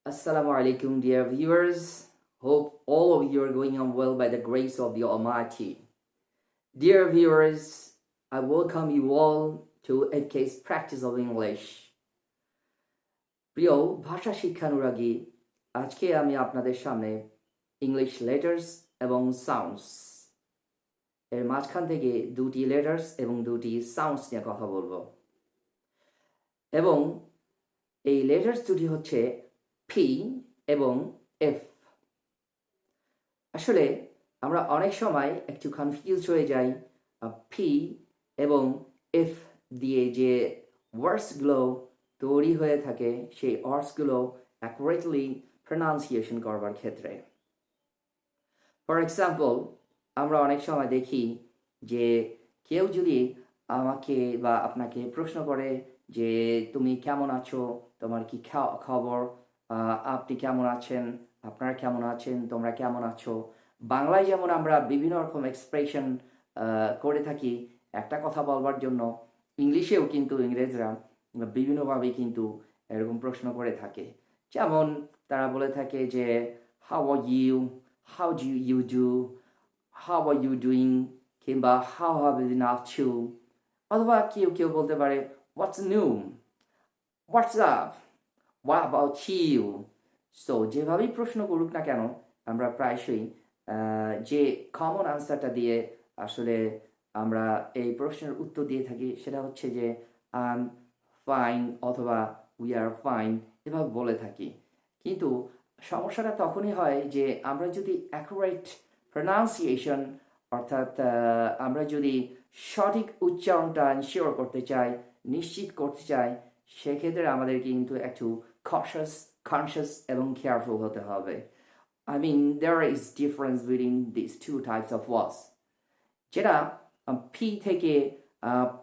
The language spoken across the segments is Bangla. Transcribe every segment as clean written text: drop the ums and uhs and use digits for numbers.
Assalamu alaikum, dear viewers. Hope all of you are going on well by the grace of the Almighty. Dear viewers, I welcome you all to FK's practice of English. প্রিয় ভাষা শিক্ষানুরাগী, আজকে আমি আপনাদের সামনে ইংলিশ লেটার্স এবং সাউন্ডস এর মাঝখান থেকে দুটি লেটার্স এবং দুটি সাউন্ডস নিয়ে কথা বলবো। এবং এই লেটার্স দুটি হচ্ছে পি এবং এফ। আসলে আমরা অনেক সময় একটু কনফিউজ হয়ে যাই পি এবং এফ দিয়ে যে ওয়ার্ডসগুলো তৈরি হয়ে থাকে সেই ওয়ার্ডসগুলো অ্যাকুরেটলি প্রনাউন্সিয়েশন করবার ক্ষেত্রে। ফর এক্সাম্পল, আমরা অনেক সময় দেখি যে কেউ যদি আমাকে বা আপনাকে প্রশ্ন করে যে তুমি কেমন আছো, তোমার কি খবর, আপনি কেমন আছেন, আপনারা কেমন আছেন, তোমরা কেমন আছো। বাংলায় যেমন আমরা বিভিন্ন রকম এক্সপ্রেশন করে থাকি একটা কথা বলবার জন্য, ইংলিশেও কিন্তু ইংরেজরা বিভিন্নভাবে কিন্তু এরকম প্রশ্ন করে থাকে। যেমন তারা বলে থাকে যে how are you, how do you do, how are you doing, কিংবা how have you been up to. অথবা কেউ কেউ বলতে পারে what's new, what's up, what about you. So যেভাবেই প্রশ্ন করুক না কেন, আমরা প্রায়শই যে কমন আনসারটা দিয়ে আসলে আমরা এই প্রশ্নের উত্তর দিয়ে থাকি সেটা হচ্ছে যে আই এম ফাইন অথবা উই আর ফাইন, এভাবে বলে থাকি। কিন্তু সমস্যাটা তখনই হয় যে আমরা যদি অ্যাকুরেট প্রনাউন্সিয়েশন অর্থাৎ আমরা যদি সঠিক উচ্চারণটা এনশিওর করতে চাই, নিশ্চিত করতে চাই, সেক্ষেত্রে আমাদের কিন্তু একটু কনসিয়াস এবং কেয়ারফুল হতে হবে। I mean, there is difference between these two types of words. যেটা পি থেকে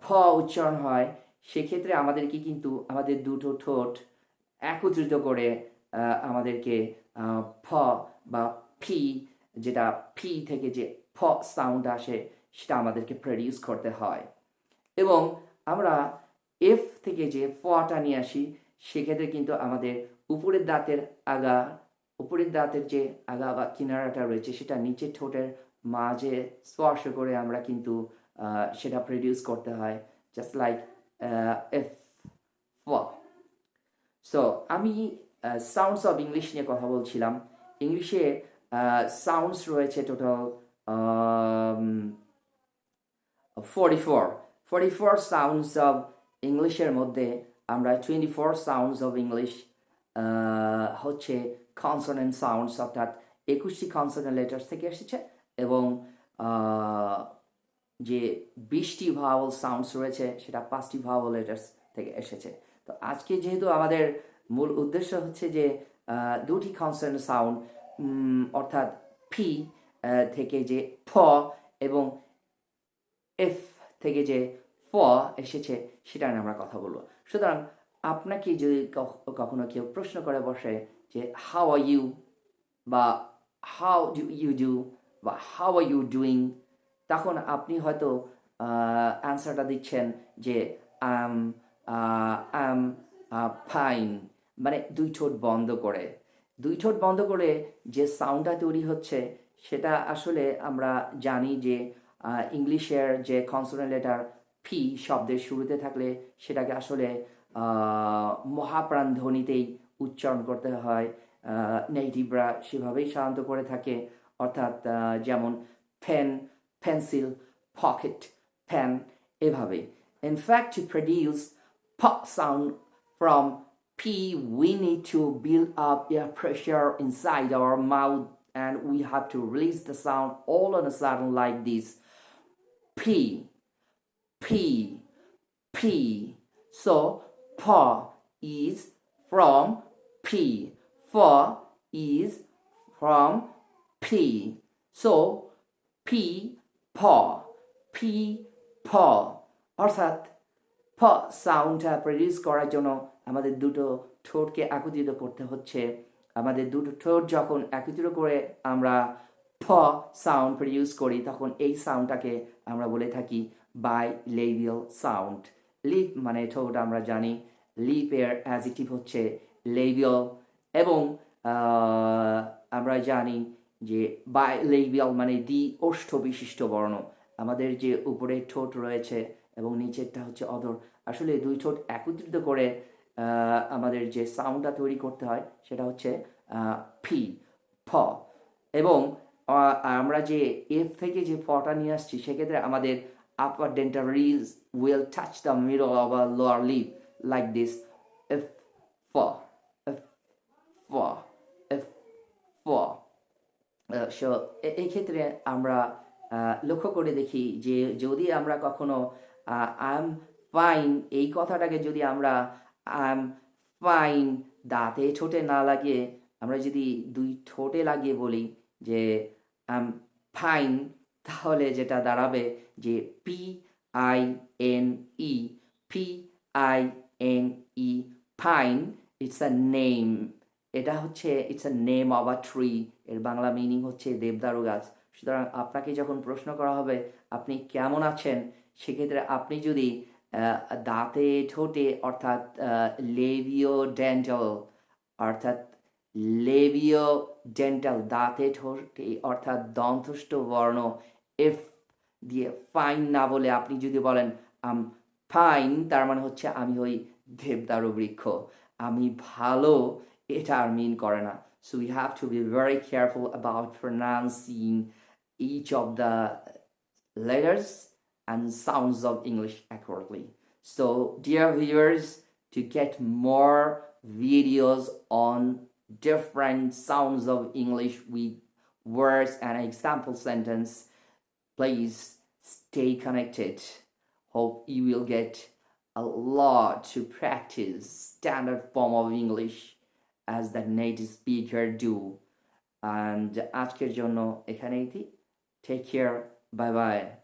ফ উচ্চারণ হয়, সেক্ষেত্রে আমাদেরকে কিন্তু আমাদের দুটো ঠোঁট একত্রিত করে আমাদেরকে ফ বা ফি, যেটা ফি থেকে যে ফ সাউন্ড আসে সেটা আমাদেরকে প্রডিউস করতে হয়। এবং আমরা এফ থেকে যে ফটা নিয়ে আসি, সেক্ষেত্রে কিন্তু আমাদের উপরের দাঁতের যে আগা বা কিনারাটা রয়েছে সেটা নিচের ঠোঁটের মাঝে স্পর্শ করে আমরা কিন্তু সেটা প্রডিউস করতে হয়, জাস্ট লাইক এফ ফ। সো আমি সাউন্ডস অফ ইংলিশ নিয়ে কথা বলছিলাম। ইংলিশে সাউন্ডস রয়েছে টোটাল 44 সাউন্ডস অফ ইংলিশের মধ্যে আমরা 24 সাউন্ডস অফ ইংলিশ হচ্ছে কনসোনেন্ট সাউন্ডস, অর্থাৎ 21টি কনসোনেন্ট লেটার্স থেকে এসেছে, এবং যে 20টি ভাওয়াল সাউন্ডস রয়েছে সেটা 5টি ভাওয়াল লেটার্স থেকে এসেছে। তো আজকে যেহেতু আমাদের মূল উদ্দেশ্য হচ্ছে যে দুটি কনসোনেন্ট সাউন্ড অর্থাৎ পি থেকে যে ফ এবং এফ থেকে যে ফ এসেছে সেটা নিয়ে আমরা কথা বলবো। সুতরাং আপনাকে যদি কখনো কেউ প্রশ্ন করে বসে যে হাউ আর ইউ বা হাউ ডু ইউ ডু বা হাউ আর ইউ ডুইং, তখন আপনি হয়তো অ্যান্সারটা দিচ্ছেন যে আই এম ফাইন, মানে দুই ঠোঁট বন্ধ করে যে সাউন্ডটা তৈরি হচ্ছে সেটা আসলে আমরা জানি যে ইংলিশের যে কনসোনেন্ট লেটার পি শব্দের শুরুতে থাকলে সেটাকে আসলে মহাপ্রাণ ধ্বনিতেই উচ্চারণ করতে হয়। নেটিভরা সেভাবেই সাধারণত করে থাকে, অর্থাৎ যেমন পেন, পেন্সিল, পকেট, পেন, এভাবে। In fact, to produce p sound from P, we need to build up air pressure inside our mouth, and we have to release the sound all on a sudden like this. P, P, P. So, P is from P. For is from P. So, P, paw, P, paw. অর্থাৎ প সাউন্ডটা প্রডিউস করার জন্য আমাদের দুটো ঠোঁটকে একত্রিত করতে হচ্ছে। আমাদের দুটো ঠোঁট যখন একত্রিত করে আমরা প সাউন্ড প্রডিউস করি, তখন এই সাউন্ডটাকে আমরা বলে থাকি bilabial সাউন্ড। লিপ মানে ঠোঁট আমরা জানি, লিপের অ্যাডজেক্টিভ হচ্ছে labial, এবং আহ, আমরা জানি যে বাইলেবিয়াল মানে দ্বি ওষ্ঠ বিশিষ্ট বর্ণ। আমাদের যে উপরে ঠোঁট রয়েছে এবং নিচেরটা হচ্ছে অধর, আসলে দুই ঠোঁট একত্রিত করে আমাদের যে সাউন্ডটা তৈরি করতে হয় সেটা হচ্ছে ফি, ফ। এবং আমরা যে এফ থেকে যে ফটা নিয়ে আসছি সেক্ষেত্রে আমাদের upper dental ridge will touch the middle of a lower lip like this, F, ফ, এফ, ফ, এফ, ফ। সো এই ক্ষেত্রে আমরা লক্ষ্য করে দেখি যে যদি আমরা কখনো আই এম ফাইন এই কথাটাকে যদি আমরা আই এম ফাইন দাঁতে ঠোঁটে না লাগিয়ে আমরা যদি দুই ঠোঁটে লাগিয়ে বলি যে আই এম ফাইন, তাহলে যেটা দাঁড়াবে যে P I N E, P I N E, fine. It's a name, এটা হচ্ছে it's a name of a tree, এর বাংলা মিনিং হচ্ছে দেবদারু গাছ। সুতরাং আপনাকে যখন প্রশ্ন করা হবে আপনি কেমন আছেন, সেক্ষেত্রে আপনি যদি দাঁতে ঠোঁটে অর্থাৎ লেবিও ডেন্টাল, অর্থাৎ লেবিও ডেন্টাল দাঁতে ঠোঁটে অর্থাৎ দন্তস্থ বর্ণ এফ দিয়ে ফাইন না বলে আপনি যদি বলেন আম ফাইন, তার মানে হচ্ছে আমি হই দেবদারু বৃক্ষ, আমি ভালো, এটা আর মিন করে না। So we have to be very careful about pronouncing each of the letters and sounds of English accurately. So dear viewers, to get more videos on different sounds of English with words and example sentence, please stay connected. Hope you will get a lot to practice standard form of English as the native speaker do. And আজকের জন্য এখানেই। Take care. Bye bye.